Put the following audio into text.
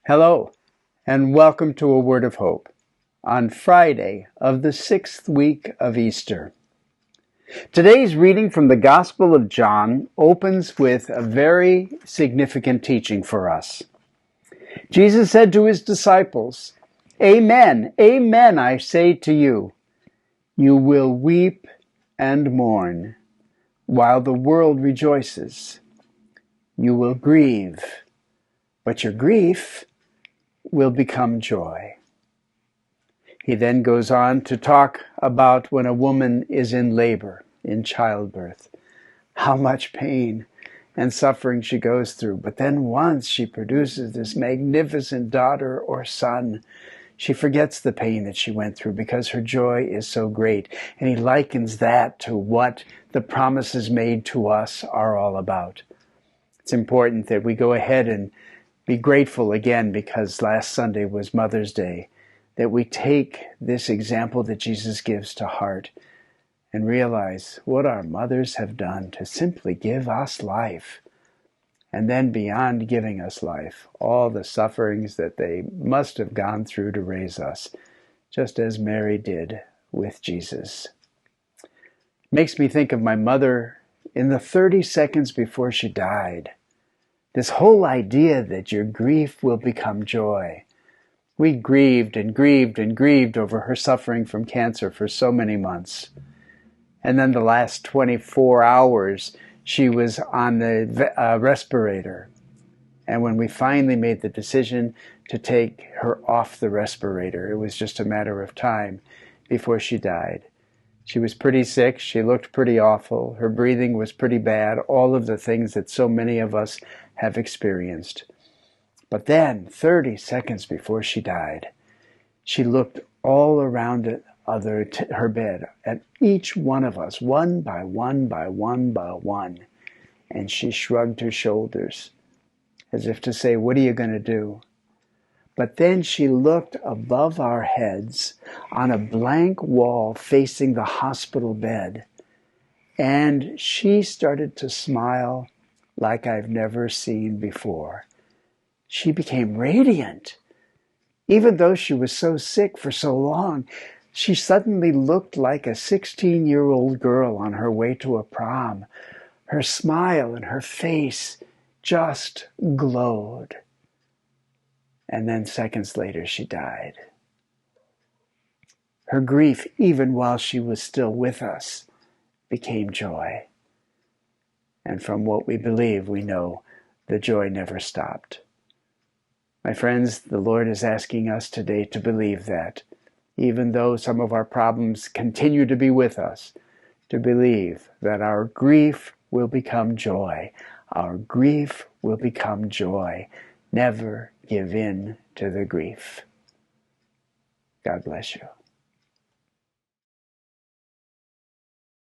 Hello, and welcome to A Word of Hope on Friday of the 6th week of Easter. Today's reading from the Gospel of John opens with a very significant teaching for us. Jesus said to his disciples, "Amen, amen, I say to you, you will weep and mourn while the world rejoices. You will grieve, but your grief will become joy." He then goes on to talk about when a woman is in labor, in childbirth, how much pain and suffering she goes through. But then once she produces this magnificent daughter or son, she forgets the pain that she went through because her joy is so great. And he likens that to what the promises made to us are all about. It's important that we go ahead and be grateful again, because last Sunday was Mother's Day, that we take this example that Jesus gives to heart and realize what our mothers have done to simply give us life. And then beyond giving us life, all the sufferings that they must have gone through to raise us, just as Mary did with Jesus. Makes me think of my mother in the 30 seconds before she died. This whole idea that your grief will become joy. We grieved and grieved and grieved over her suffering from cancer for so many months. And then the last 24 hours, she was on the respirator. And when we finally made the decision to take her off the respirator, it was just a matter of time before she died. She was pretty sick. She looked pretty awful. Her breathing was pretty bad. All of the things that so many of us have experienced. But then, 30 seconds before she died, she looked all around her bed at each one of us, one by one by one by one, and she shrugged her shoulders as if to say, "What are you going to do?" But then she looked above our heads on a blank wall facing the hospital bed, and she started to smile like I've never seen before. She became radiant. Even though she was so sick for so long, she suddenly looked like a 16-year-old girl on her way to a prom. Her smile and her face just glowed. And then seconds later, she died. Her grief, even while she was still with us, became joy. And from what we believe, we know the joy never stopped. My friends, the Lord is asking us today to believe that, even though some of our problems continue to be with us, to believe that our grief will become joy. Our grief will become joy. Never give in to the grief. God bless you.